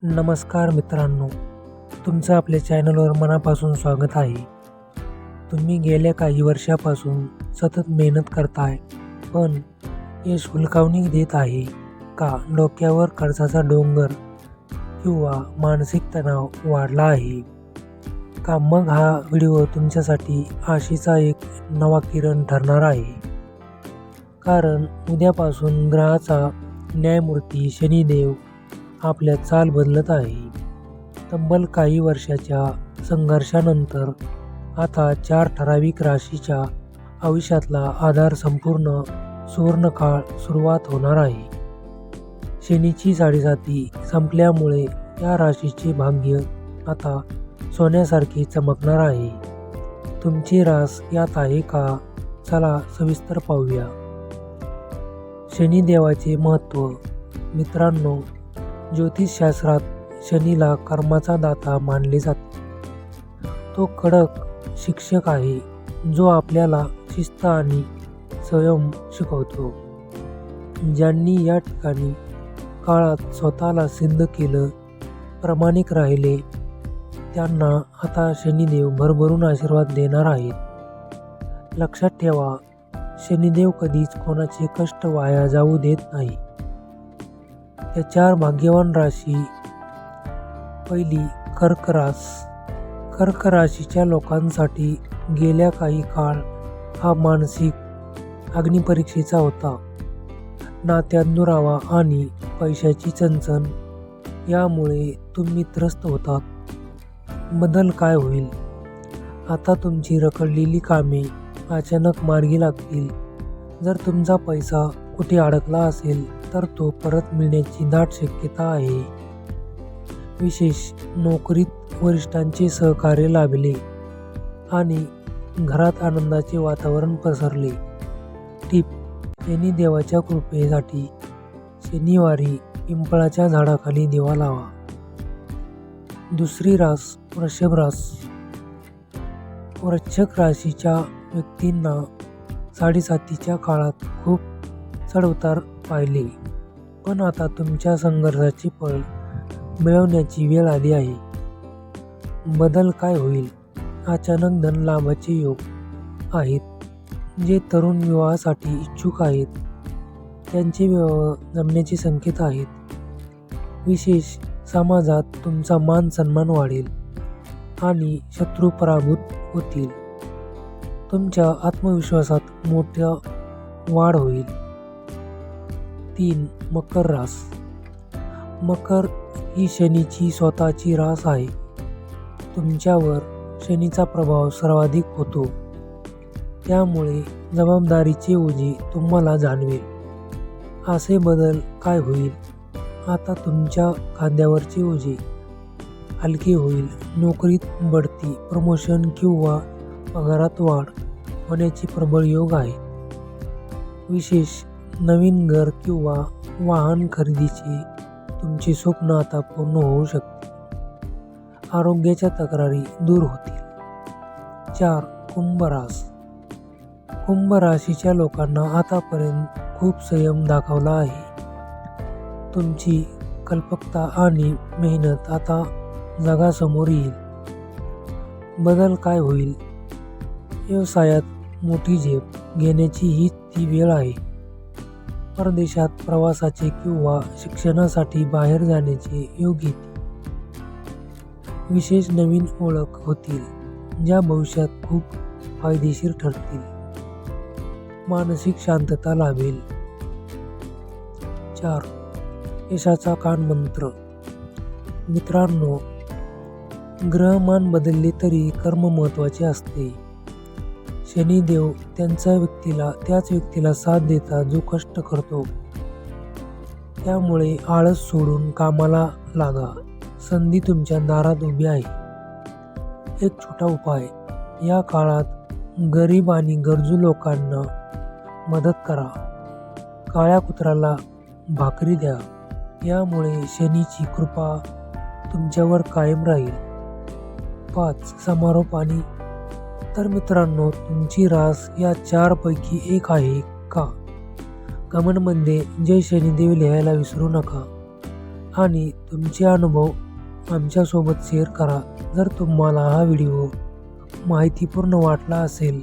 नमस्कार मित्रांनो, तुमचं आपल्या चॅनलवर मनापासून स्वागत आहे. तुम्ही गेल्या काही वर्षापासून सतत मेहनत करताय, पण यश हुलकावणी देत आहे का? डोक्यावर कर्जाचा डोंगर किंवा मानसिक तणाव वाढला आहे का? मग हा व्हिडिओ तुमच्यासाठी आशेचा एक नवा किरण ठरणार आहे. कारण उद्यापासून ग्रहाचा न्यायमूर्ती शनिदेव आपल्या चाल बदलत आहे. तब्बल काही वर्षाच्या संघर्षानंतर आता 4 ठराविक राशीच्या आयुष्यातला आधार संपूर्ण सुवर्णकाळ सुरुवात होणार आहे. शनीची साडेसाती संपल्यामुळे या राशीचे भाग्य आता सोन्यासारखे चमकणार आहे. तुमची रास यात आहे का? चला सविस्तर पाहूया. शनिदेवाचे महत्त्व. मित्रांनो, ज्योतिषशास्त्रात शनीला कर्माचा दाता मानले जाते. तो कडक शिक्षक आहे, जो आपल्याला शिस्त आणि संयम शिकवतो. ज्यांनी या ठिकाणी काळात स्वतःला सिद्ध केलं, प्रामाणिक राहिले, त्यांना आता शनिदेव भरभरून आशीर्वाद देणार आहेत. लक्षात ठेवा, शनिदेव कधीच कोणाचे कष्ट वाया जाऊ देत नाही. त्या 4 भाग्यवान राशी. पहिली, कर्क रास. कर्क राशीच्या लोकांसाठी गेल्या काही काळ हा मानसिक अग्निपरीक्षेचा होता. नात्यात दुरावा आणि पैशाची चणचण यामुळे तुम्ही त्रस्त होतात. बदल काय होईल? आता तुमची रखडलेली कामे अचानक मार्गी लागतील. जर तुमचा पैसा कुठे अडकला असेल तर तो परत मिळण्याची दाट शक्यता आहे. विशेष नोकरीत वरिष्ठांचे सहकार्य लाभले आणि घरात आनंदाचे वातावरण पसरले. टिप: शनिदेवाच्या कृपेसाठी शनिवारी पिंपळाच्या झाडाखाली दिवा लावा. दुसरी रास, वृषभ रास. वृश्चिक राशीच्या व्यक्तींना साडेसातीच्या काळात खूप चढउतार पाहिले, पण आता तुमच्या संघर्षाचे फळ मिळवण्याची वेळ आली आहे. बदल काय होईल? अचानक धनलाभाचे योग आहेत. जे तरुण विवाहासाठी इच्छुक आहेत त्यांचे विवाह जमण्याचे संकेत आहेत. विशेष समाजात तुमचा मान सन्मान वाढेल आणि शत्रू पराभूत होतील. तुमच्या आत्मविश्वासात मोठ्या वाढ होईल. 3. मकर रास. मकर ही शनीची स्वतःची रास आहे. तुमच्यावर शनीचा प्रभाव सर्वाधिक होतो, त्यामुळे जबाबदारीचे ओझे तुम्हाला जाणवेल. असे बदल काय होईल? आता तुमच्या खांद्यावरचे ओझे हलके होईल. नोकरीत बढती, प्रमोशन किंवा पगारात वाढ होण्याचे प्रबळ योग आहेत. विशेष नवीन घर किंवा वाहन खरेदीचे तुमचे स्वप्न आता पूर्ण होऊ शकते. आरोग्याच्या तक्रारी दूर होतील. 4. कुंभ रास. कुंभ राशीच्या लोकांना आतापर्यंत खूप संयम दाखवला आहे. तुमची कल्पकता आणि मेहनत आता जगासमोर येईल. बदल काय होईल? व्यवसायात मोठी झेप घेण्याची ही ती वेळ आहे. परदेशात प्रवासाचे किंवा शिक्षणासाठी बाहेर जाण्याचे योग येतील. विशेष नवीन ओळख होतील, ज्या भविष्यात खूप फायदेशीर ठरतील. मानसिक शांतता लाभेल. 4. यशाचा कानमंत्र. मित्रांनो, ग्रहमान बदलले तरी कर्म महत्त्वाचे असते. शनिदेव त्याच व्यक्तीला साथ देतात जो कष्ट करतो. त्यामुळे आळस सोडून कामाला लागा. संधी तुमच्या दारात उभी आहे. एक छोटा उपाय: या काळात गरीब आणि गरजू लोकांना मदत करा. काळ्या कुत्र्याला भाकरी द्या. यामुळे शनीची कृपा तुमच्यावर कायम राहील. 5. समारोप आणि. तर मित्रांनो, तुमची रास या 4 पैकी एक आहे का? कमेंटमध्ये जय शनिदेव लिहायला विसरू नका. आणि तुमचे अनुभव आमच्यासोबत शेअर करा. जर तुम्हाला हा व्हिडिओ माहितीपूर्ण वाटला असेल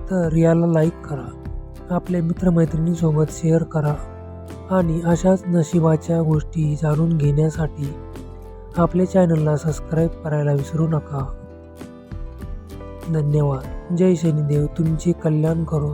तर याला लाईक करा, आपल्या मित्रमैत्रिणींसोबत शेअर करा आणि अशाच नशिबाच्या गोष्टी जाणून घेण्यासाठी आपल्या चॅनलला सबस्क्राईब करायला विसरू नका. धन्यवाद. जय शनिदेव तुमचे कल्याण करो.